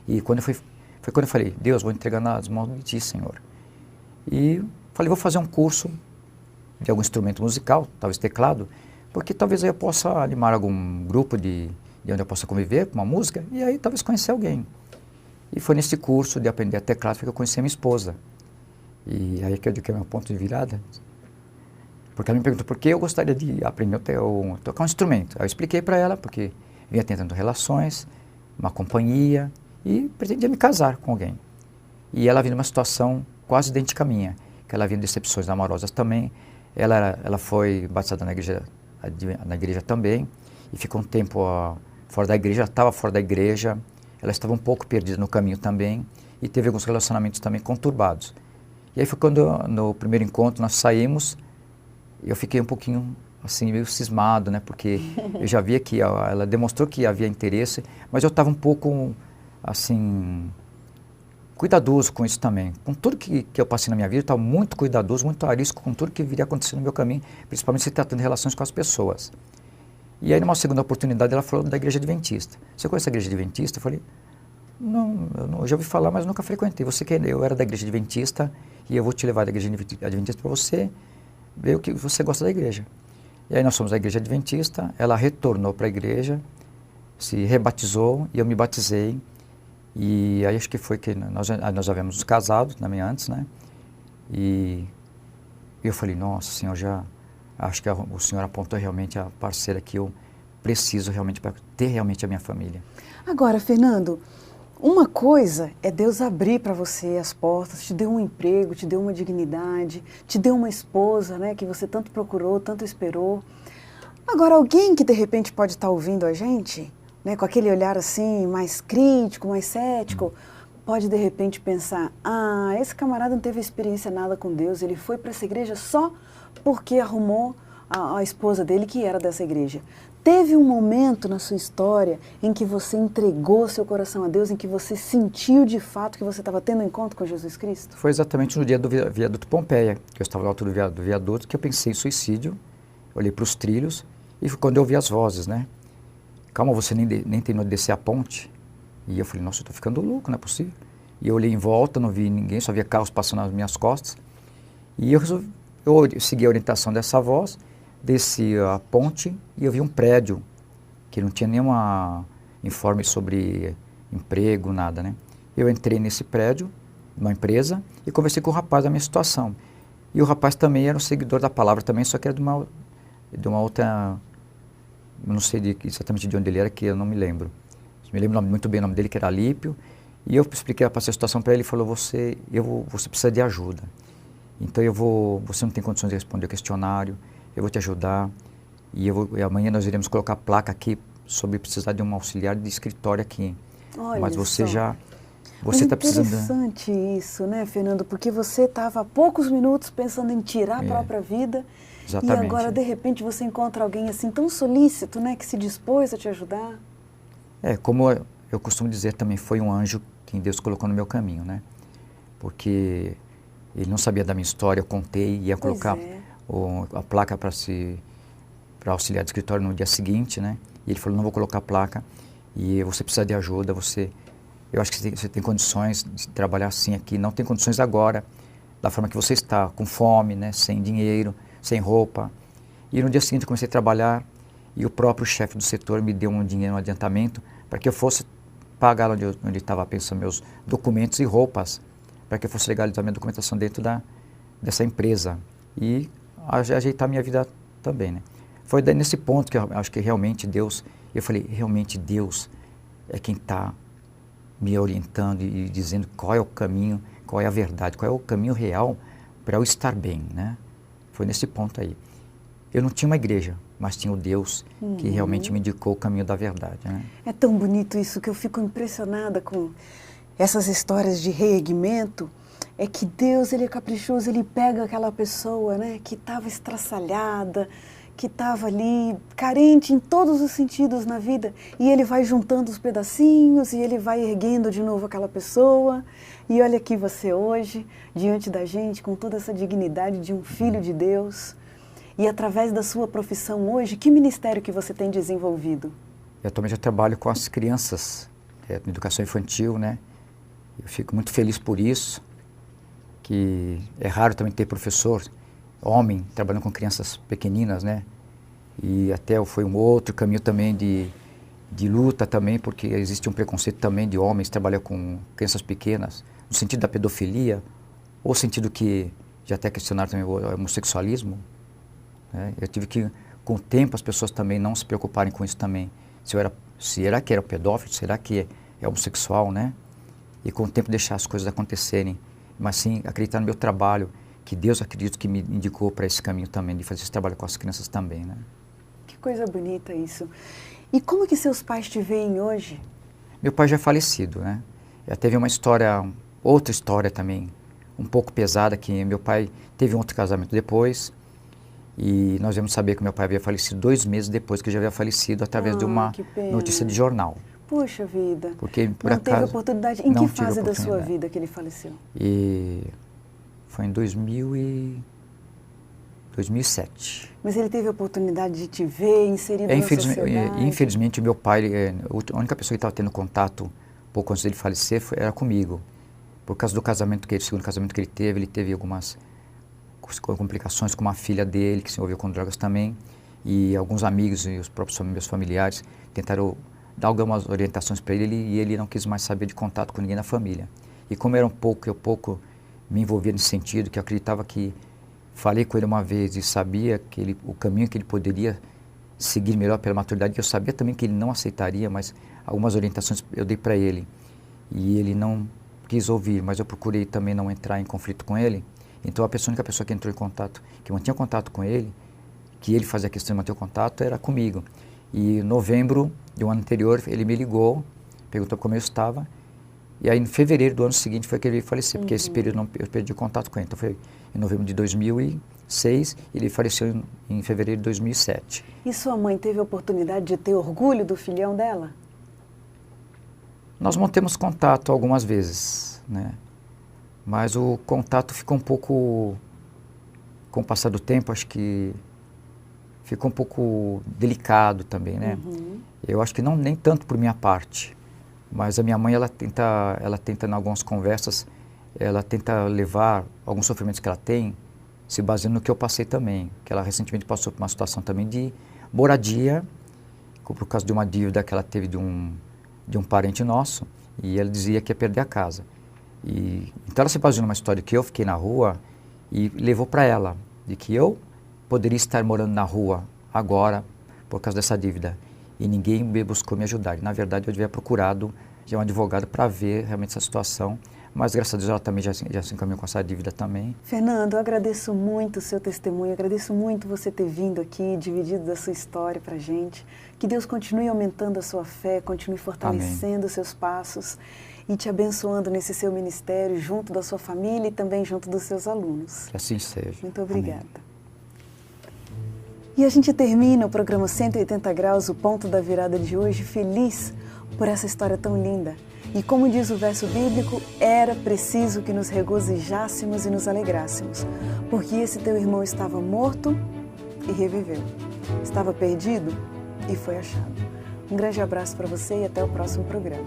E foi quando eu falei, Deus, vou entregar nas mãos de Ti, Senhor. E falei, vou fazer um curso de algum instrumento musical, talvez teclado, porque talvez aí eu possa animar algum grupo de onde eu possa conviver com uma música, e aí talvez conhecer alguém. E foi nesse curso de aprender teclado que eu conheci a minha esposa. E aí que eu digo que é meu ponto de virada. Porque ela me perguntou por que eu gostaria de aprender a tocar um instrumento. Aí eu expliquei para ela, porque vinha tentando relações, uma companhia, e pretendia me casar com alguém. E ela vinha numa situação quase idêntica à minha, que ela vinha de decepções amorosas também. Ela foi batizada na igreja também, e ficou um tempo fora da igreja, estava fora da igreja, ela estava um pouco perdida no caminho também, e teve alguns relacionamentos também conturbados. E aí foi quando, no primeiro encontro, nós saímos, e eu fiquei um pouquinho, assim, meio cismado, né, porque eu já via que ela demonstrou que havia interesse, mas eu estava um pouco, assim, cuidadoso com isso também. Com tudo que eu passei na minha vida, eu estava muito cuidadoso, muito arisco com tudo que viria acontecer no meu caminho, principalmente se tratando de relações com as pessoas. E aí, numa segunda oportunidade, ela falou da Igreja Adventista. Você conhece a Igreja Adventista? Eu falei, não, eu já ouvi falar, mas nunca frequentei. Eu era da Igreja Adventista e eu vou te levar da Igreja Adventista para você ver o que você gosta da igreja. E aí nós fomos da Igreja Adventista, ela retornou para a igreja, se rebatizou e eu me batizei. E aí acho que foi que nós já havíamos nos casado também antes, né? E eu falei, nossa, Senhor, acho que o Senhor apontou realmente a parceira que eu preciso realmente para ter realmente a minha família. Agora, Fernando, uma coisa é Deus abrir para você as portas, te deu um emprego, te deu uma dignidade, te deu uma esposa, né, que você tanto procurou, tanto esperou. Agora, alguém que de repente pode estar ouvindo a gente, né, com aquele olhar assim, mais crítico, mais cético, pode de repente pensar, esse camarada não teve experiência nada com Deus, ele foi para essa igreja só porque arrumou a esposa dele que era dessa igreja. Teve um momento na sua história em que você entregou seu coração a Deus, em que você sentiu de fato que você estava tendo um encontro com Jesus Cristo? Foi exatamente no dia do viaduto Pompeia, que eu estava na altura do viaduto, que eu pensei em suicídio, olhei para os trilhos e foi quando eu ouvi as vozes, né? Calma, você nem terminou de descer a ponte. E eu falei, nossa, eu estou ficando louco, não é possível. E eu olhei em volta, não vi ninguém, só via carros passando nas minhas costas. E eu segui a orientação dessa voz, desci a ponte e eu vi um prédio que não tinha nenhum informe sobre emprego, nada, né? Eu entrei nesse prédio, numa empresa, e conversei com o rapaz da minha situação. E o rapaz também era um seguidor da palavra também, só que era de uma outra, eu não sei exatamente de onde ele era, que eu não me lembro. Me lembro muito bem o nome dele, que era Alípio, e eu expliquei a situação para ele, ele falou, você precisa de ajuda. Então você não tem condições de responder o questionário, eu vou te ajudar, e amanhã nós iremos colocar placa aqui sobre precisar de um auxiliar de escritório aqui. Olha, mas você Mas está precisando... interessante isso, né, Fernando? Porque você estava há poucos minutos pensando em tirar a própria vida, exatamente. E agora, de repente, você encontra alguém assim tão solícito, né, que se dispôs a te ajudar. Como eu costumo dizer também, foi um anjo que Deus colocou no meu caminho, né? Porque ele não sabia da minha história, eu contei, ia colocar a placa para auxiliar de escritório no dia seguinte, né? E ele falou, não vou colocar a placa, e você precisa de ajuda, eu acho que você tem condições de trabalhar assim aqui, não tem condições agora, da forma que você está, com fome, né? Sem dinheiro, sem roupa. E no dia seguinte eu comecei a trabalhar, e o próprio chefe do setor me deu um dinheiro, um adiantamento, para que eu fosse pagar onde estava pensando meus documentos e roupas, para que eu fosse legalizar minha documentação dentro dessa empresa e ajeitar minha vida também, né? Foi nesse ponto que eu acho que realmente Deus, eu falei, realmente Deus é quem está me orientando e dizendo qual é o caminho, qual é a verdade, qual é o caminho real para eu estar bem, né? Foi nesse ponto aí. Eu não tinha uma igreja, mas tinha o Deus que realmente me indicou o caminho da verdade, né? É tão bonito isso que eu fico impressionada com essas histórias de reerguimento. É que Deus, Ele é caprichoso, Ele pega aquela pessoa, né, que estava estraçalhada, que estava ali carente em todos os sentidos na vida, e Ele vai juntando os pedacinhos e Ele vai erguendo de novo aquela pessoa. E olha aqui você hoje, diante da gente, com toda essa dignidade de um filho de Deus. E através da sua profissão hoje, que ministério que você tem desenvolvido? Eu atualmente trabalho com as crianças na educação infantil, né? Eu fico muito feliz por isso, que é raro também ter professor, homem, trabalhando com crianças pequeninas, né? E até foi um outro caminho também de luta também, porque existe um preconceito também de homens trabalhar com crianças pequenas, no sentido da pedofilia, ou sentido que já até questionaram também o homossexualismo, né? Eu tive que, com o tempo, as pessoas também não se preocuparem com isso também. Será que era pedófilo? Será que é homossexual, né? E com o tempo deixar as coisas acontecerem. Mas sim, acreditar no meu trabalho, que Deus, acredito, que me indicou para esse caminho também, de fazer esse trabalho com as crianças também, né? Que coisa bonita isso. E como que seus pais te veem hoje? Meu pai já é falecido, né? Já teve uma história, outra história também, um pouco pesada, que meu pai teve um outro casamento depois, e nós viemos saber que meu pai havia falecido 2 meses depois que já havia falecido, através de uma notícia de jornal. Puxa vida. Porque, por não acaso, teve oportunidade. Em que fase da sua vida que ele faleceu? E foi em 2007. Mas ele teve a oportunidade de te ver, inserido na sociedade? Infelizmente, meu pai, a única pessoa que estava tendo contato pouco antes dele falecer era comigo. Por causa do casamento que ele, segundo casamento que ele teve algumas complicações com uma filha dele, que se envolveu com drogas também. E alguns amigos e os próprios meus familiares tentaram dar algumas orientações para ele, e ele não quis mais saber de contato com ninguém na família. E como eu pouco me envolvia nesse sentido, que eu acreditava que falei com ele uma vez e sabia que o caminho que ele poderia seguir melhor pela maturidade, que eu sabia também que ele não aceitaria, mas algumas orientações eu dei para ele. E ele não quis ouvir, mas eu procurei também não entrar em conflito com ele. Então a única pessoa que entrou em contato, que mantinha contato com ele, que ele fazia questão de manter o contato, era comigo. E em novembro do ano anterior, ele me ligou, perguntou como eu estava, e aí em fevereiro do ano seguinte foi que ele faleceu, porque esse período eu perdi o contato com ele. Então foi em novembro de 2006, e ele faleceu em fevereiro de 2007. E sua mãe teve a oportunidade de ter orgulho do filhão dela? Nós mantemos contato algumas vezes, né? Mas o contato ficou um pouco, com o passar do tempo, acho que ficou um pouco delicado também, né? Eu acho que nem tanto por minha parte, mas a minha mãe, ela tenta em algumas conversas, ela tenta levar alguns sofrimentos que ela tem, se baseando no que eu passei também, que ela recentemente passou por uma situação também de moradia, por causa de uma dívida que ela teve de um parente nosso, e ela dizia que ia perder a casa. Então ela se baseou numa história que eu fiquei na rua e levou para ela, de que eu poderia estar morando na rua agora por causa dessa dívida, e ninguém buscou me ajudar. E, na verdade, eu devia procurado já um advogado para ver realmente essa situação, mas graças a Deus ela também já se encaminhou com essa dívida também. Fernando, eu agradeço muito o seu testemunho, agradeço muito você ter vindo aqui, dividido da sua história para a gente. Que Deus continue aumentando a sua fé, continue fortalecendo os seus passos e te abençoando nesse seu ministério, junto da sua família e também junto dos seus alunos. Que assim seja. Muito obrigada. Amém. E a gente termina o programa 180 Graus, o ponto da virada de hoje, feliz por essa história tão linda. E como diz o verso bíblico, era preciso que nos regozijássemos e nos alegrássemos, porque esse teu irmão estava morto e reviveu. Estava perdido e foi achado. Um grande abraço para você e até o próximo programa.